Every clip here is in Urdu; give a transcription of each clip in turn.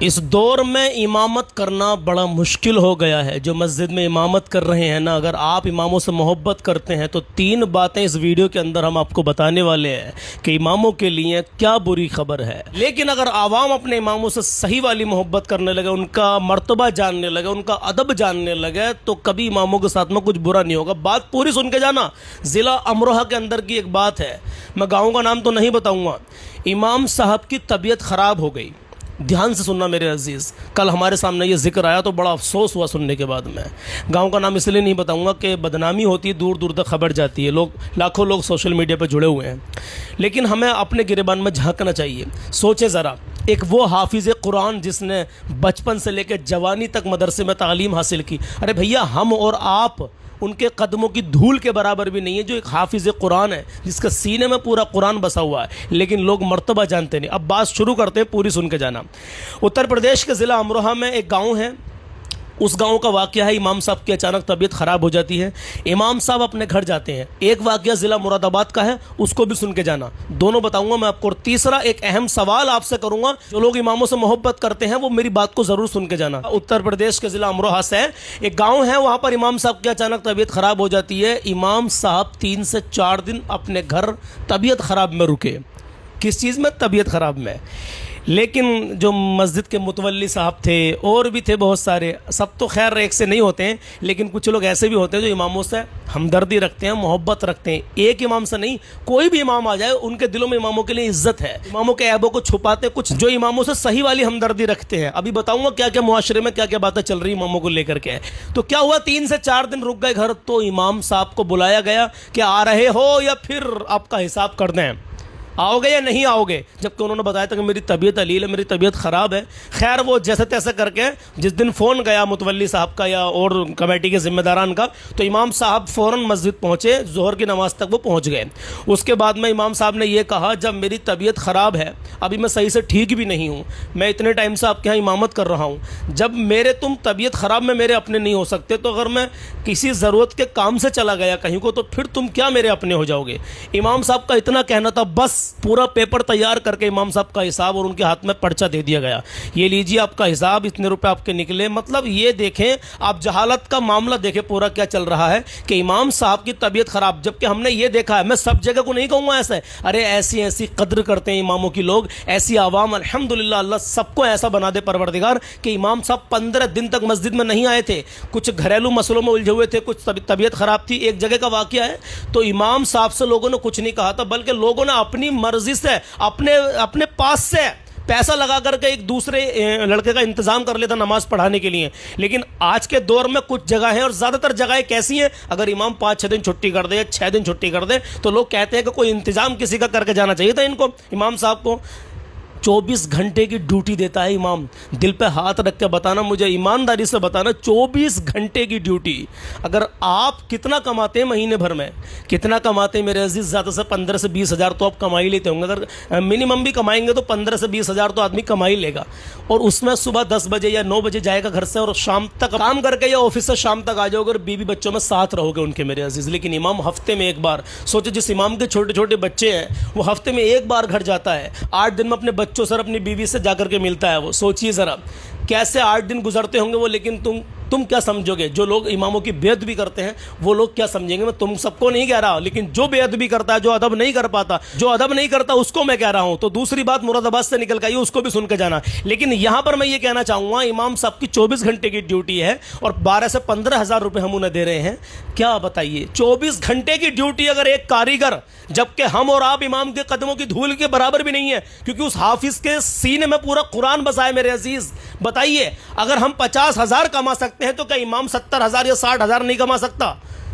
اس دور میں امامت کرنا بڑا مشکل ہو گیا ہے۔ جو مسجد میں امامت کر رہے ہیں نا، اگر آپ اماموں سے محبت کرتے ہیں تو 3 باتیں اس ویڈیو کے اندر ہم آپ کو بتانے والے ہیں کہ اماموں کے لیے کیا بری خبر ہے۔ لیکن اگر عوام اپنے اماموں سے صحیح والی محبت کرنے لگے، ان کا مرتبہ جاننے لگے، ان کا ادب جاننے لگے، تو کبھی اماموں کے ساتھ میں کچھ برا نہیں ہوگا۔ بات پوری سن کے جانا۔ ضلع امروہہ کے اندر کی ایک بات ہے، میں گاؤں کا نام تو نہیں بتاؤں گا۔ امام صاحب کی طبیعت خراب ہو گئی۔ دھیان سے سننا میرے عزیز، کل ہمارے سامنے یہ ذکر آیا تو بڑا افسوس ہوا سننے کے بعد میں۔ گاؤں کا نام اس لیے نہیں بتاؤں گا کہ بدنامی ہوتی ہے، دور دور تک خبر جاتی ہے، لاکھوں لوگ سوشل میڈیا پہ جڑے ہوئے ہیں، لیکن ہمیں اپنے گریبان میں جھانکنا چاہیے۔ سوچیں ذرا، ایک وہ حافظ قرآن جس نے بچپن سے لے کے جوانی تک مدرسے میں تعلیم حاصل کی، ارے بھیا ہم اور آپ ان کے قدموں کی دھول کے برابر بھی نہیں ہے۔ جو ایک حافظ قرآن ہے، جس کا سینے میں پورا قرآن بسا ہوا ہے، لیکن لوگ مرتبہ جانتے نہیں۔ اب بات شروع کرتے ہیں، پوری سن کے جانا۔ اتر پردیش کے ضلع امروہہ میں ایک گاؤں ہے، اس گاؤں کا واقعہ ہے، امام صاحب کی اچانک طبیعت خراب ہو جاتی ہے۔ امام صاحب اپنے گھر جاتے ہیں۔ ایک واقعہ ضلع مراد آباد کا ہے، اس کو بھی سن کے جانا، دونوں بتاؤں گا میں آپ کو۔ اور تیسرا ایک اہم سوال آپ سے کروں گا، جو لوگ اماموں سے محبت کرتے ہیں وہ میری بات کو ضرور سن کے جانا۔ اتر پردیش کے ضلع امروہہ سے ایک گاؤں ہے، وہاں پر امام صاحب کی اچانک طبیعت خراب ہو جاتی ہے۔ امام صاحب 3 سے 4 دن اپنے گھر طبیعت خراب میں رکے۔ کس چیز میں؟ طبیعت خراب میں۔ لیکن جو مسجد کے متولی صاحب تھے، اور بھی تھے بہت سارے، سب تو خیر ایک سے نہیں ہوتے ہیں، لیکن کچھ لوگ ایسے بھی ہوتے ہیں جو اماموں سے ہمدردی رکھتے ہیں، محبت رکھتے ہیں۔ ایک امام سے نہیں، کوئی بھی امام آ جائے، ان کے دلوں میں اماموں کے لیے عزت ہے۔ اماموں کے عیبوں کو چھپاتے کچھ جو اماموں سے صحیح والی ہمدردی رکھتے ہیں۔ ابھی بتاؤں گا کیا کیا معاشرے میں کیا کیا باتیں چل رہی اماموں کو لے کر کے۔ تو کیا ہوا، 3 سے 4 دن رک گئے گھر، تو امام صاحب کو بلایا گیا کہ آ رہے ہو یا پھر آپ کا حساب کر دیں، آؤ گے یا نہیں آؤ گے؟ جبکہ انہوں نے بتایا تھا کہ میری طبیعت علیل ہے، میری طبیعت خراب ہے۔ خیر وہ جیسے تیسے کر کے جس دن فون گیا متولی صاحب کا یا اور کمیٹی کے ذمہ داران کا، تو امام صاحب فوراً مسجد پہنچے، ظہر کی نماز تک وہ پہنچ گئے۔ اس کے بعد میں امام صاحب نے یہ کہا، جب میری طبیعت خراب ہے، ابھی میں صحیح سے ٹھیک بھی نہیں ہوں، میں اتنے ٹائم سے آپ کے یہاں امامت کر رہا ہوں، جب تم طبیعت خراب میں میرے اپنے نہیں ہو سکتے، تو اگر میں کسی ضرورت کے کام سے چلا گیا کہیں کو، تو پھر تم کیا میرے اپنے ہو جاؤ گے؟ امام صاحب کا اتنا کہنا تھا، بس پورا پیپر تیار کر کے امام صاحب کا حساب اور ان کے ہاتھ میں پرچہ دے دیا گیا، یہ لیجیے آپ کا حساب، اتنے روپے آپ کے نکلے۔ مطلب یہ دیکھیں، آپ جہالت کا معاملہ دیکھیں پورا کیا چل رہا ہے کہ امام صاحب کی طبیعت خراب، جبکہ ہم نے یہ دیکھا ہے، میں سب جگہ کو نہیں کہوں گا ایسا ہے، ارے ایسی قدر کرتے ہیں اماموں کی لوگ، ایسی عوام، الحمدللہ اللہ سب کو ایسا بنا دے پروردگار کہ امام صاحب 15 دن تک مسجد میں نہیں آئے تھے، کچھ گھریلو مسئلوں میں الجھے ہوئے تھے، کچھ طبیعت خراب تھی۔ ایک جگہ کا واقعہ ہے، تو امام صاحب سے لوگوں نے کچھ نہیں کہا تھا، بلکہ لوگوں نے اپنی مرضی سے اپنے پاس سے پیسہ لگا کر کے ایک دوسرے لڑکے کا انتظام کر لیتا نماز پڑھانے کے لیے۔ لیکن آج کے دور میں کچھ جگہ ہیں، اور زیادہ تر جگہیں کیسی ہیں، اگر امام 5-6 دن چھٹی کر دے یا 6 دن چھٹی کر دے، تو لوگ کہتے ہیں کہ کوئی انتظام کسی کا کر کے جانا چاہیے تھا ان کو، امام صاحب کو۔ 24 گھنٹے کی ڈیوٹی دیتا ہے امام، دل پہ ہاتھ رکھ کے بتانا، مجھے ایمانداری سے بتانا، 24 گھنٹے کی ڈیوٹی۔ اگر آپ کتنا کماتے ہیں مہینے بھر میں، کتنا کماتے ہیں میرے عزیز؟ زیادہ سے 15 سے 20 ہزار تو آپ کما ہی لیتے ہوں گے، اگر منیمم بھی کمائیں گے تو 15 سے 20 ہزار تو آدمی کما ہی لے گا، اور اس میں صبح 10 بجے یا 9 بجے جائے گا گھر سے، اور شام تک کام کر کے یا آفس سے شام تک آ جاؤ گے، اور بیوی بچوں میں ساتھ رہو گے ان کے میرے عزیز۔ لیکن امام ہفتے میں ایک بار، سوچو جس امام کے چھوٹے چھوٹے بچے ہیں، وہ ہفتے میں ایک بار گھر جاتا ہے، 8 دن میں اپنے بچوں سے اپنی بیوی سے جا کر کے ملتا ہے۔ وہ سوچیے ذرا کیسے 8 دن گزرتے ہوں گے وہ۔ لیکن تم کیا سمجھو گے؟ جو لوگ اماموں کی بے ادبی کرتے ہیں وہ لوگ کیا سمجھیں گے؟ میں تم سب کو نہیں کہہ رہا، لیکن جو بے ادبی کرتا ہے، جو ادب نہیں کر پاتا، جو ادب نہیں کرتا، اس کو میں کہہ رہا ہوں۔ تو دوسری بات مراد آباد سے نکل کے آئی، اس کو بھی سن کے جانا۔ لیکن یہاں پر میں یہ کہنا چاہوں گا، امام صاحب کی 24 گھنٹے کی ڈیوٹی ہے، اور 12 سے 15 ہزار روپے ہم انہیں دے رہے ہیں۔ کیا بتائیے، 24 گھنٹے کی ڈیوٹی اگر ایک کاریگر، جبکہ ہم اور آپ امام کے قدموں کی دھول کے برابر بھی نہیں ہے، کیونکہ اس حافظ کے سینے میں پورا قرآن بسا ہے میرے عزیز۔ بتائیے، اگر ہم 50 ہزار کما سکتے ہیں تو کیا امام 70 ہزار یا 60 ہزار نہیں کما سکتا؟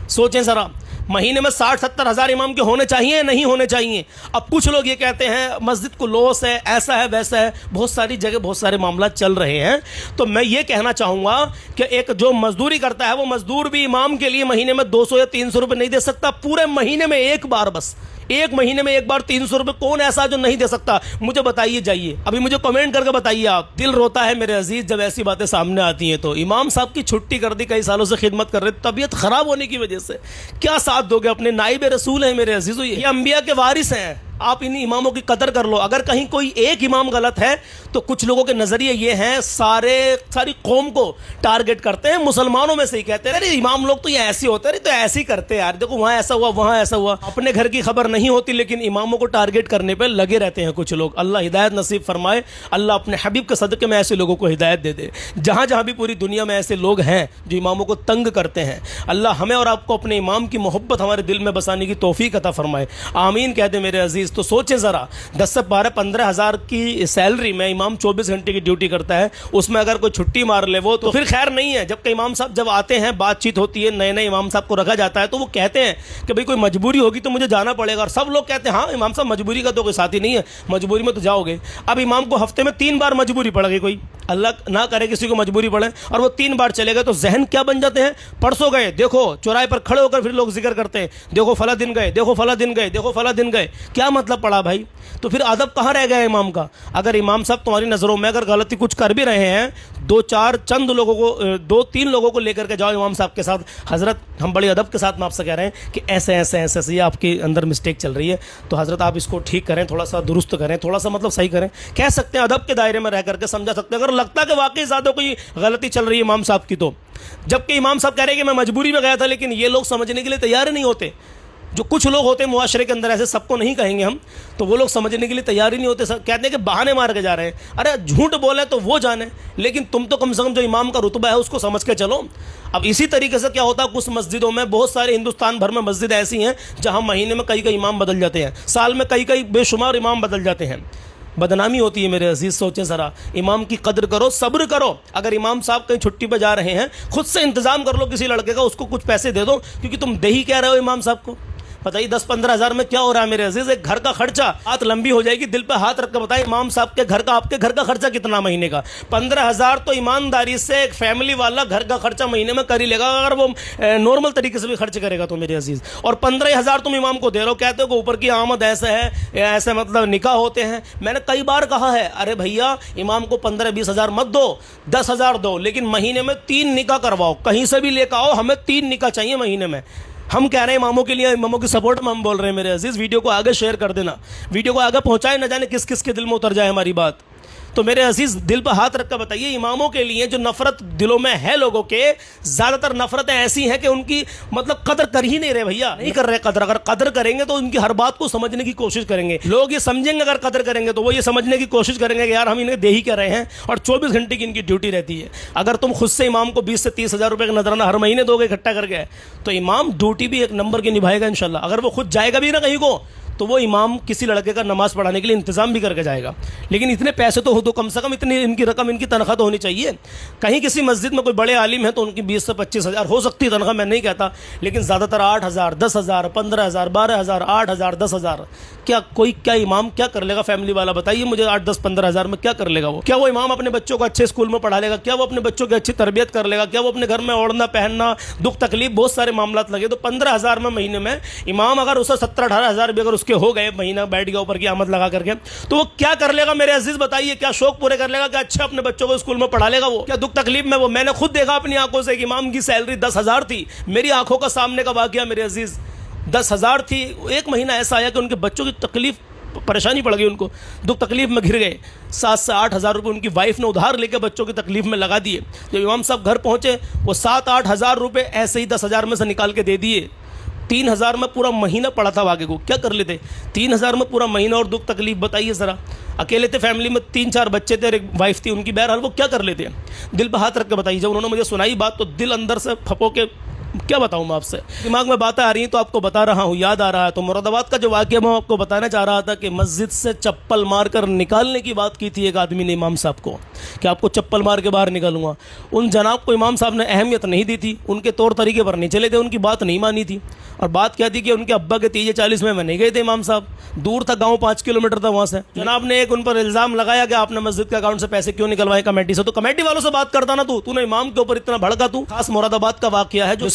سوچیں ذرا، مہینے میں 60-70 ہزار امام کے ہونے چاہیے یا نہیں ہونے چاہیے؟ اب کچھ لوگ یہ کہتے ہیں مسجد کو لوس ہے، ایسا ہے ویسا ہے، بہت ساری جگہ بہت سارے معاملات چل رہے ہیں۔ تو میں یہ کہنا چاہوں گا کہ ایک جو مزدوری کرتا ہے، وہ مزدور بھی امام کے لیے مہینے میں 200 یا 300 روپے نہیں دے سکتا، پورے مہینے میں ایک بار، بس ایک مہینے میں ایک بار 300 روپے کون ایسا جو نہیں دے سکتا؟ مجھے بتائیے، جائیے ابھی مجھے کمنٹ کر کے بتائیے آپ۔ دل روتا ہے میرے عزیز جب ایسی باتیں سامنے آتی ہیں۔ تو امام صاحب کی چھٹی کر دی، کئی سالوں سے خدمت کر رہے، طبیعت خراب ہونے کی وجہ سے، کیا ساتھ دو گے؟ اپنے نائب رسول ہیں میرے عزیزو، یہ انبیاء کے وارث ہیں۔ آپ ان اماموں کی قدر کر لو. اگر کہیں کوئی ایک امام غلط ہے تو کچھ لوگوں کے نظریے یہ ہیں ساری قوم کو ٹارگٹ کرتے ہیں, مسلمانوں میں سے ہی کہتے ہیں ارے امام لوگ تو یہ ایسے ہوتے ہیں, تو ایسے ہی کرتے ہیں یار, دیکھو وہاں ایسا ہوا وہاں ایسا ہوا. اپنے گھر کی خبر نہیں ہوتی لیکن اماموں کو ٹارگٹ کرنے پہ لگے رہتے ہیں کچھ لوگ. اللہ ہدایت نصیب فرمائے, اللہ اپنے حبیب کے صدقے میں ایسے لوگوں کو ہدایت دے دے. جہاں جہاں بھی پوری دنیا میں ایسے لوگ ہیں جو اماموں کو تنگ کرتے ہیں, اللہ ہمیں اور آپ کو اپنے امام کی محبت ہمارے دل میں بسانے کی توفیق عطا فرمائے. آمین کہہ دیں میرے عزیز. تو سوچیں ذرا, 10 سے 12-15 ہزار کی سیلری میں امام 24 گھنٹے کی ڈیوٹی کرتا ہے, اس میں اگر کوئی چھٹی مار لے وہ تو پھر خیر نہیں ہے. جبکہ امام صاحب جب آتے ہیں, بات چیت ہوتی ہے, نئے نئے امام صاحب کو رکھا جاتا ہے, تو وہ کہتے ہیں کہ بھئی کوئی مجبوری ہوگی تو مجھے جانا پڑے گا. اور سب لوگ کہتے ہیں ہاں امام صاحب مجبوری کا تو کوئی ساتھی نہیں ہے, مجبوری میں تو جاؤ گے. اب امام کو ہفتے میں 3 بار مجبوری پڑ گئی, کوئی اللہ نہ کرے کسی کو مجبوری پڑے اور وہ 3 بار چلے گئے, تو ذہن کیا بن جاتے ہیں, پرسوں گئے, دیکھو چوراہے پر کھڑے ہو کر پھر لوگ ذکر کرتے ہیں, دیکھو فلاں دن گئے, دیکھو فلاں دن گئے, دیکھو فلاں دن گئے. کیا مطلب پڑا بھائی؟ تو پھر ادب کہاں رہ گیا امام کا؟ اگر امام صاحب تمہاری نظروں میں اگر غلطی کچھ کر بھی رہے ہیں, 2-4 لوگوں کو 2-3 لوگوں کو لے کر کے جاؤ امام صاحب کے ساتھ, حضرت ہم بڑی ادب کے ساتھ میں آپ سے کہہ رہے ہیں کہ ایسے ایسے ایسے ایسے یہ آپ کے اندر مسٹیک چل رہی ہے, تو حضرت آپ اس کو ٹھیک کریں, تھوڑا سا درست کریں, تھوڑا سا مطلب صحیح کریں. کہہ سکتے ہیں ادب کے دائرے میں رہ کر کے سمجھا سکتے ہیں. اگر لگتا ہے کہ واقعی زیادہ کوئی غلطی چل رہی ہے امام صاحب کی, تو جبکہ امام صاحب کہہ رہے ہیں کہ میں مجبوری میں گیا تھا, لیکن یہ لوگ سمجھنے کے لیے تیار نہیں ہوتے. جو کچھ لوگ ہوتے ہیں معاشرے کے اندر, ایسے سب کو نہیں کہیں گے ہم, تو وہ لوگ سمجھنے کے لیے تیار ہی نہیں ہوتے. کہتے ہیں کہ بہانے مار کے جا رہے ہیں. ارے جھوٹ بولے تو وہ جانے, لیکن تم تو کم سے کم جو امام کا رتبہ ہے اس کو سمجھ کے چلو. اب اسی طریقے سے کیا ہوتا ہے, کچھ مسجدوں میں, بہت سارے ہندوستان بھر میں مسجد ایسی ہیں جہاں مہینے میں کئی امام بدل جاتے ہیں, سال میں کئی بے شمار امام بدل جاتے ہیں. بدنامی ہوتی ہے میرے عزیز. سوچیں ذرا, امام کی قدر کرو, صبر کرو. اگر امام صاحب کہیں چھٹی پہ جا رہے ہیں, خود سے انتظام کر لو کسی لڑکے کا, اس کو کچھ پیسے دے دو, کیونکہ تم دے ہی کہہ رہے ہو امام صاحب کو. بتائیے 10-15 ہزار میں کیا ہو رہا ہے میرے عزیز؟ ایک گھر کا خرچہ, بات لمبی ہو جائے گی, دل پہ ہاتھ رکھ کے بتائیں امام صاحب کے گھر کا, آپ کے گھر کا خرچہ کتنا مہینے کا؟ 15 ہزار تو ایمانداری سے ایک فیملی والا گھر کا خرچہ مہینے میں کر ہی لے گا, اگر وہ نارمل طریقے سے بھی خرچ کرے گا تو میرے عزیز. اور 15 ہزار تم امام کو دے رہے ہو, کہتے ہو کہ اوپر کی آمد ایسے ہے, ایسے مطلب نکاح ہوتے ہیں. میں نے کئی بار کہا ہے, ارے بھیا امام کو 15-20 ہزار مت دو, 10 ہزار دو, لیکن مہینے میں 3 نکاح کرواؤ, کہیں سے بھی لے کے آؤ, ہمیں 3 نکاح چاہیے مہینے میں. ہم کہہ رہے ہیں اماموں کے لیے, اماموں کی سپورٹ میں ہم بول رہے ہیں میرے عزیز. ویڈیو کو آگے شیئر کر دینا, ویڈیو کو آگے پہنچائے, نہ جانے کس کس کے دل میں اتر جائے ہماری بات. تو میرے عزیز دل پہ ہاتھ رکھ کر بتائیے, اماموں کے لیے جو نفرت دلوں میں ہے لوگوں کے, زیادہ تر نفرتیں ایسی ہیں کہ ان کی مطلب قدر کر ہی نہیں رہے بھیا, نہیں کر رہے قدر. اگر قدر کریں گے تو ان کی ہر بات کو سمجھنے کی کوشش کریں گے. لوگ یہ سمجھیں گے اگر قدر کریں گے تو وہ یہ سمجھنے کی کوشش کریں گے کہ یار ہم انہیں دے ہی کر رہے ہیں, اور 24 گھنٹے کی ان کی ڈیوٹی رہتی ہے. اگر تم خود سے امام کو 20 سے 30 ہزار روپے کا نذرانہ ہر مہینے دو گے اکٹھا کر کے, تو امام ڈیوٹی بھی ایک نمبر کی نبھائے گا انشاءاللہ. اگر وہ خود جائے گا بھی نہ کہیں کو, تو وہ امام کسی لڑکے کا نماز پڑھانے کے لیے انتظام بھی کر کے جائے گا. لیکن اتنے پیسے تو ہو, تو کم سے کم اتنی ان کی رقم, ان کی تنخواہ تو ہونی چاہیے. کہیں کسی مسجد میں کوئی بڑے عالم ہے تو ان کی 20 سے 25 ہزار ہو سکتی تنخواہ, میں نہیں کہتا, لیکن زیادہ تر 8 ہزار, 10 ہزار, 15 ہزار, 12 ہزار, 8 ہزار, 10 ہزار. کیا امام کیا کر لے گا فیملی والا؟ بتائیے مجھے. 8, 10, 15 ہزار میں کیا کر لے گا وہ؟ کیا وہ امام اپنے بچوں کو اچھے اسکول میں پڑھا لے گا؟ کیا وہ اپنے بچوں کی اچھی تربیت کر لے گا؟ کیا وہ اپنے گھر میں اوڑھنا پہننا, دکھ تکلیف, بہت سارے معاملات لگے, تو 15 ہزار میں مہینے میں امام اگر اسے 17-18 ہزار بھی اگر اس کے ہو گئے مہینہ, بیٹھ گیا اوپر کی آمد لگا کر کے, تو وہ کیا کر لے گا میرے عزیز؟ بتائیے کیا شوق پورے کر لے گا؟ کیا اچھا اپنے بچوں کو اسکول میں پڑھا لے گا وہ؟ کیا دکھ تکلیف میں وہ؟ میں نے خود دیکھا اپنی آنکھوں سے کہ امام کی سیلری 10 ہزار تھی, میری آنکھوں کا سامنے کا واقعہ میرے عزیز. 10 ہزار تھی. ایک مہینہ ایسا آیا کہ ان کے بچوں کی تکلیف, پریشانی پڑ گئی ان کو, دکھ تکلیف میں گھر گئے. 7 سے 8 ہزار روپے ان کی وائف نے ادھار لے کے بچوں کی تکلیف میں لگا دیے. جب امام صاحب گھر پہنچے, وہ 7-8 ہزار روپے ایسے ہی 10 ہزار میں سے نکال کے دے دیے. 3 ہزار میں پورا مہینہ پڑا تھا آگے کو, کیا کر لیتے 3 ہزار میں پورا مہینہ, اور دکھ تکلیف بتائیے ذرا. اکیلے تھے, فیملی میں 3-4 بچے تھے, ایک وائف تھی ان کی, بہرحال وہ کیا کر لیتے ہیں؟ دل پہ ہاتھ رکھ کے بتائیے. جب انہوں نے مجھے سنائی بات تو دل اندر سے پھپو کے, کیا بتاؤں میں آپ سے, دماغ میں باتیں آ رہی ہیں تو آپ کو بتا رہا ہوں, یاد آ رہا ہے. تو مراد آباد کا جو واقعہ میں آپ کو بتانا چاہ رہا تھا کہ مسجد سے چپل مار کر نکالنے کی بات کی تھی ایک آدمی نے امام صاحب کو, کہ آپ کو چپل مار کے باہر نکالوں گا. ان جناب کو امام صاحب نے اہمیت نہیں دی تھی, ان کے طور طریقے پر نہیں چلے تھے, ان کی بات نہیں مانی تھی. اور بات کیا تھی کہ ان کے ابا کے 30-40 میں نہیں گئے تھے امام صاحب, دور تھا گاؤں, 5 کلومیٹر تھا وہاں سے. جناب نے ایک ان پر الزام لگایا کہ آپ نے مسجد کے اکاؤنٹ سے پیسے کیوں نکلوائے کمیٹی سے. تو کمیٹی والوں سے بات کرتا نا, تو نے امام کے اوپر اتنا بھڑکا. تو خاص مراد آباد کا واقعہ ہے جو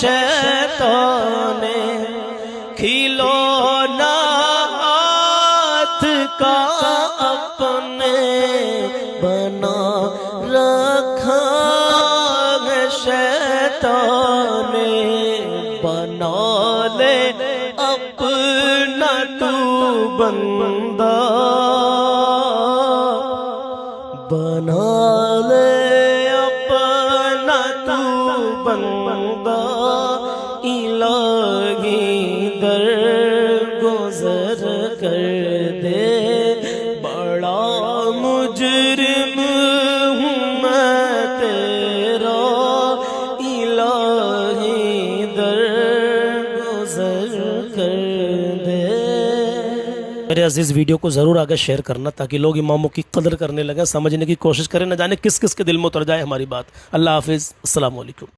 شیطان کھلونا ہاتھ کا اپنے بنا رکھا ہے شیطان بنا لے اپنا تو بندہ بنا لے اپنا تو بندہ الہی در گزر کر دے بڑا مجرم ہوں میں تیرا الہی در گزر کر دے۔ میرے عزیز ویڈیو کو ضرور آگے شیئر کرنا تاکہ لوگ اماموں کی قدر کرنے لگیں، سمجھنے کی کوشش کریں، نہ جانے کس کس کے دل میں اتر جائے ہماری بات۔ اللہ حافظ، السلام علیکم۔